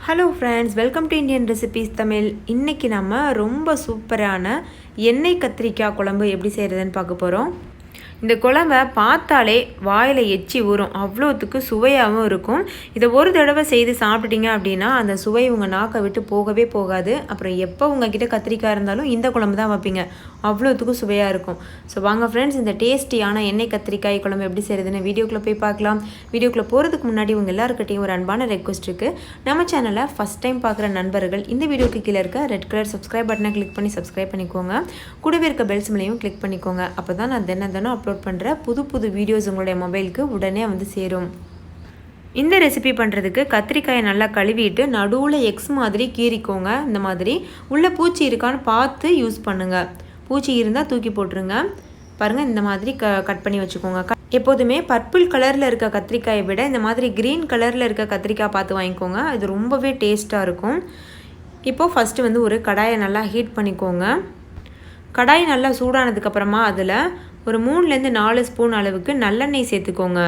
Hello friends, welcome to Indian Recipes Tamil. இன்னைக்கு நம்ம ரொம்ப சூப்பரான எண்ணெய் கத்திரிக்காய் குழம்பு எப்படி செய்யறதுன்னு பார்க்க போறோம். இந்த குழம்பை பார்த்தாலே வாயில் எச்சி ஊறும், அவ்வளோத்துக்கு சுவையாகவும் இருக்கும். இதை ஒரு தடவை செய்து சாப்பிட்டீங்க அப்படின்னா அந்த சுவை உங்கள் நாக்கை விட்டு போகவே போகாது. அப்புறம் எப்போ உங்ககிட்ட கத்திரிக்காய் இருந்தாலும் இந்த குழம்பு தான் வைப்பீங்க, அவ்வளோத்துக்கு சுவையாக இருக்கும். ஸோ வாங்க ஃப்ரெண்ட்ஸ், இந்த டேஸ்டியான எண்ணெய் கத்திரிக்காய் குழம்பு எப்படி செய்கிறதுன்னு வீடியோக்குள்ளே போய் பார்க்கலாம். வீடியோக்குள்ளே போகிறதுக்கு முன்னாடி உங்கள் எல்லாருக்கிட்டையும் ஒரு அன்பான ரெக்வஸ்ட் இருக்குது. நம்ம சேனலை ஃபஸ்ட் டைம் பார்க்குற நண்பர்கள் இந்த வீடியோக்கு கீழே இருக்க ரெட் கலர் சப்ஸ்கிரைப் பட்டனை கிளிக் பண்ணி சப்ஸ்கிரைப் பண்ணிக்கோங்க. கூடவே இருக்க பெல் சிம்லையும் கிளிக் பண்ணிக்கோங்க. அப்போ தான் நான் தினம் அப்லோட் பண்ணுற புது வீடியோஸ் உங்களுடைய மொபைலுக்கு உடனே வந்து சேரும். இந்த ரெசிபி பண்ணுறதுக்கு கத்திரிக்காயை நல்லா கழுவிட்டு நடுவில் எக்ஸ் மாதிரி கீறிக்கோங்க. இந்த மாதிரி உள்ள பூச்சி இருக்கான்னு பார்த்து யூஸ் பண்ணுங்கள். பூச்சி இருந்தால் தூக்கி போட்டுருங்க. பாருங்கள், இந்த மாதிரி கட் பண்ணி வச்சுக்கோங்க. எப்போதுமே பர்பிள் கலரில் இருக்க கத்திரிக்காயை விட இந்த மாதிரி க்ரீன் கலரில் இருக்க கத்திரிக்காய் பார்த்து வாங்கிக்கோங்க. இது ரொம்பவே டேஸ்ட்டாக இருக்கும். இப்போது ஃபஸ்ட்டு வந்து ஒரு கடாயை நல்லா ஹீட் பண்ணிக்கோங்க. கடாய் நல்லா சூடானதுக்கப்புறமா அதில் ஒரு 3-4 ஸ்பூன் அளவுக்கு நல்லெண்ணெய் சேர்த்துக்கோங்க.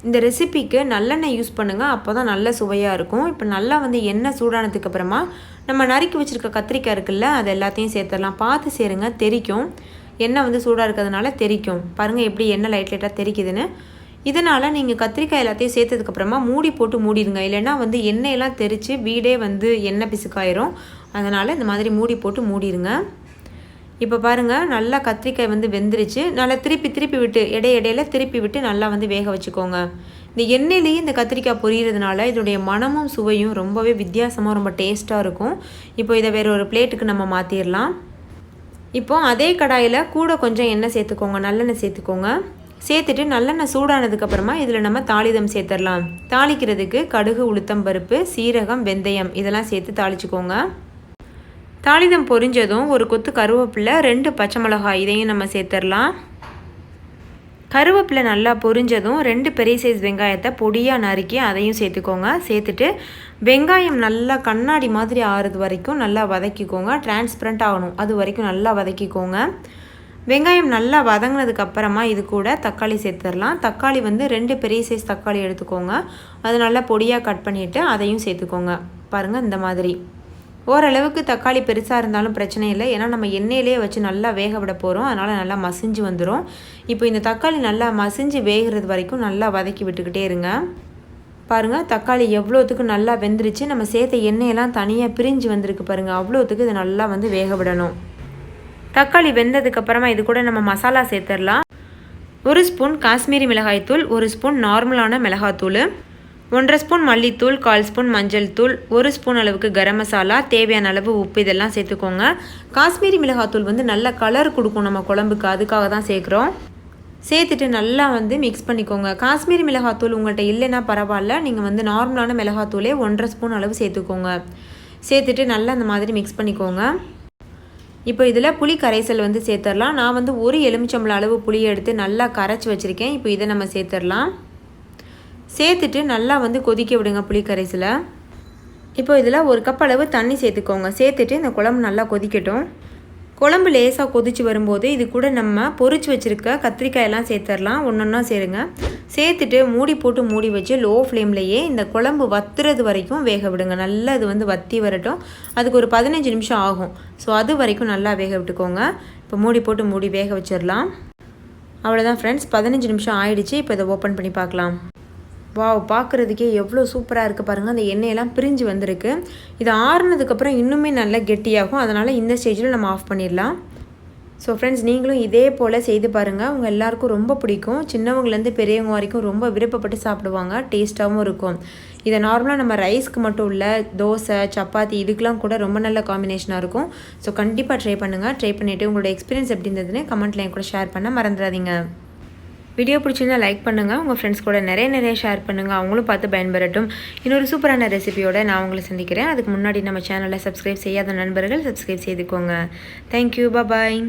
இந்த ரெசிபிக்கு நல்லெண்ணெய் யூஸ் பண்ணுங்கள், அப்போ தான் நல்ல சுவையாக இருக்கும். இப்போ நல்லா வந்து எண்ணெய் சூடானதுக்கப்புறமா நம்ம நறுக்கி வச்சுருக்க கத்திரிக்காய் இருக்குல்ல, அது எல்லாத்தையும் சேர்த்துடலாம். பார்த்து சேருங்க, தெரிக்கும். எண்ணெய் வந்து சூடாக இருக்கிறதுனால தெரிக்கும். பாருங்கள் எப்படி எண்ணெய் லைட்டாக தெரிக்குதுன்னு. இதனால் நீங்கள் கத்திரிக்காய் எல்லாத்தையும் சேர்த்ததுக்கப்புறமா மூடி போட்டு மூடிடுங்க. இல்லைன்னா வந்து எண்ணெயெல்லாம் தெரித்து வீடே வந்து எண்ணெய் பிசுக்காயிரும். அதனால் இந்த மாதிரி மூடி போட்டு மூடிடுங்க. இப்போ பாருங்கள், நல்லா கத்திரிக்காய் வந்து வெந்துருச்சு. நல்லா திருப்பி விட்டு இடையில திருப்பி விட்டு நல்லா வந்து வேக வச்சுக்கோங்க. இந்த எண்ணெயிலேயே இந்த கத்திரிக்காய் பொரியிறதுனால இதோடைய மனமும் சுவையும் ரொம்பவே வித்தியாசமாக ரொம்ப டேஸ்ட்டாக இருக்கும். இப்போ இதை வேறு ஒரு பிளேட்டுக்கு நம்ம மாற்றிடலாம். இப்போது அதே கடாயில் கூட கொஞ்சம் எண்ணெய் சேர்த்துக்கோங்க, நல்லெண்ணெய் சேர்த்துக்கோங்க. சேர்த்துட்டு நல்லெண்ணெய் சூடானதுக்கப்புறமா இதில் நம்ம தாளிதம் சேர்த்துடலாம். தாளிக்கிறதுக்கு கடுகு, உளுத்தம் பருப்பு, சீரகம், வெந்தயம் இதெல்லாம் சேர்த்து தாளிச்சுக்கோங்க. தாளிதம் பொரிஞ்சதும் ஒரு கொத்து கருவேப்பிலை, 2 பச்சை மிளகாய் இதையும் நம்ம சேர்த்துடலாம். கருவேப்பிலை நல்லா பொரிஞ்சதும் 2 பெரிய சைஸ் வெங்காயத்தை பொடியாக நறுக்கி அதையும் சேர்த்துக்கோங்க. சேர்த்துட்டு வெங்காயம் நல்லா கண்ணாடி மாதிரி ஆறுது வரைக்கும் நல்லா வதக்கிக்கோங்க. டிரான்ஸ்பரண்ட் ஆகணும், அது வரைக்கும் நல்லா வதக்கிக்கோங்க. வெங்காயம் நல்லா வதங்கினதுக்கப்புறமா இது கூட தக்காளி சேர்த்துடலாம். தக்காளி வந்து 2 பெரிய சைஸ் தக்காளி எடுத்துக்கோங்க. அது நல்லா பொடியாக கட் பண்ணிவிட்டு அதையும் சேர்த்துக்கோங்க. பாருங்கள், இந்த மாதிரி ஓரளவுக்கு தக்காளி பெருசாக இருந்தாலும் பிரச்சனை இல்லை, ஏன்னா நம்ம எண்ணெயிலே வச்சு நல்லா வேக விட போகிறோம். அதனால் நல்லா மசிஞ்சு வந்துடும். இப்போ இந்த தக்காளி நல்லா மசிஞ்சு வேகிறது வரைக்கும் நல்லா வதக்கி விட்டுக்கிட்டே இருங்க. பாருங்கள், தக்காளி எவ்வளோத்துக்கு நல்லா வெந்துருச்சு. நம்ம சேர்த்த எண்ணெயெல்லாம் தனியாக பிரிஞ்சு வந்திருக்கு பாருங்கள், அவ்வளோத்துக்கு இது நல்லா வந்து வேக விடணும். தக்காளி வெந்ததுக்கப்புறமா இது கூட நம்ம மசாலா சேர்த்துடலாம். 1 ஸ்பூன் காஷ்மீரி மிளகாய்த்தூள், 1 ஸ்பூன் நார்மலான மிளகாத்தூள், 1/2 ஸ்பூன் மல்லித்தூள், 1/4 ஸ்பூன் மஞ்சள் தூள், 1 ஸ்பூன் அளவுக்கு கரம் மசாலா, தேவையான அளவு உப்பு இதெல்லாம் சேர்த்துக்கோங்க. காஷ்மீரி மிளகாத்தூள் வந்து நல்ல கலர் கொடுக்கும் நம்ம குழம்புக்கு, அதுக்காக தான் சேர்க்குறோம். சேர்த்துட்டு நல்லா வந்து மிக்ஸ் பண்ணிக்கோங்க. காஷ்மீரி மிளகாத்தூள் உங்கள்கிட்ட இல்லைன்னா பரவாயில்ல, நீங்கள் வந்து நார்மலான மிளகாத்தூளே 1/2 ஸ்பூன் அளவு சேர்த்துக்கோங்க. சேர்த்துட்டு நல்லா அந்த மாதிரி மிக்ஸ் பண்ணிக்கோங்க. இப்போ இதில் புளி கரைசல் வந்து சேர்த்துடலாம். நான் வந்து 1 எலுமிச்சம்பழம் அளவு புளியை எடுத்து நல்லா கரைச்சி வச்சுருக்கேன். இப்போ இதை நம்ம சேர்த்துடலாம். சேர்த்துட்டு நல்லா வந்து கொதிக்க விடுங்க புளி கரைசலை. இப்போ இதில் 1 கப் அளவு தண்ணி சேர்த்துக்கோங்க. சேர்த்துட்டு இந்த குழம்பு நல்லா கொதிக்கட்டும். குழம்பு லேசாக கொதிச்சு வரும்போது இது கூட நம்ம பொரிச்சு வச்சுருக்க கத்திரிக்காயெல்லாம் சேர்த்துடலாம். ஒன்றா சேருங்க. சேர்த்துட்டு மூடி போட்டு மூடி வச்சு லோ ஃப்ளேம்லேயே இந்த குழம்பு வத்துறது வரைக்கும் வேக விடுங்க. நல்லா இது வந்து வத்தி வரட்டும். அதுக்கு ஒரு 15 நிமிஷம் ஆகும். ஸோ அது வரைக்கும் நல்லா வேக விட்டுக்கோங்க. இப்போ மூடி போட்டு மூடி வேக வச்சிடலாம். அவ்வளோதான் ஃப்ரெண்ட்ஸ், 15 நிமிஷம் ஆயிடுச்சு. இப்போ இதை ஓப்பன் பண்ணி பார்க்கலாம். வாவ், பார்க்குறதுக்கே எவ்வளோ சூப்பராக இருக்குது பாருங்கள். அந்த எண்ணெயெல்லாம் பிரிஞ்சு வந்திருக்கு. இது ஆறுனதுக்கப்புறம் இன்னுமே நல்லா கெட்டியாகும். அதனால் இந்த ஸ்டேஜில் நம்ம ஆஃப் பண்ணிடலாம். ஸோ ஃப்ரெண்ட்ஸ், நீங்களும் இதே போல் செய்து பாருங்கள். உங்கள் எல்லாருக்கும் ரொம்ப பிடிக்கும். சின்னவங்கலேருந்து பெரியவங்க வரைக்கும் ரொம்ப விருப்பப்பட்டு சாப்பிடுவாங்க. டேஸ்ட்டாகவும் இருக்கும். இதை நார்மலாக நம்ம ரைஸ்க்கு மட்டும் இல்லை, தோசை, சப்பாத்தி இதுக்கெலாம் கூட ரொம்ப நல்ல காம்பினேஷனாக இருக்கும். ஸோ கண்டிப்பாக ட்ரை பண்ணுங்கள். ட்ரை பண்ணிவிட்டு உங்களோட எக்ஸ்பீரியன்ஸ் எப்படி இருந்ததுன்னு கமெண்ட்டில் என் கூட ஷேர் பண்ண மறந்துடாதீங்க. வீடியோ பிடிச்சிருந்தா லைக் பண்ணுங்கள். உங்கள் ஃப்ரெண்ட்ஸ் கூட நிறைய ஷேர் பண்ணுங்கள். அவங்களும் பார்த்து பயன்பெறட்டும். இன்னொரு சூப்பரான ரெசிபியோடு நான் உங்களை சந்திக்கிறேன். அதுக்கு முன்னாடி நம்ம சேனலை சப்ஸ்கிரைப் செய்யாத நண்பர்கள் சப்ஸ்கிரைப் செய்துக்கோங்க. தேங்க்யூ, பாய்.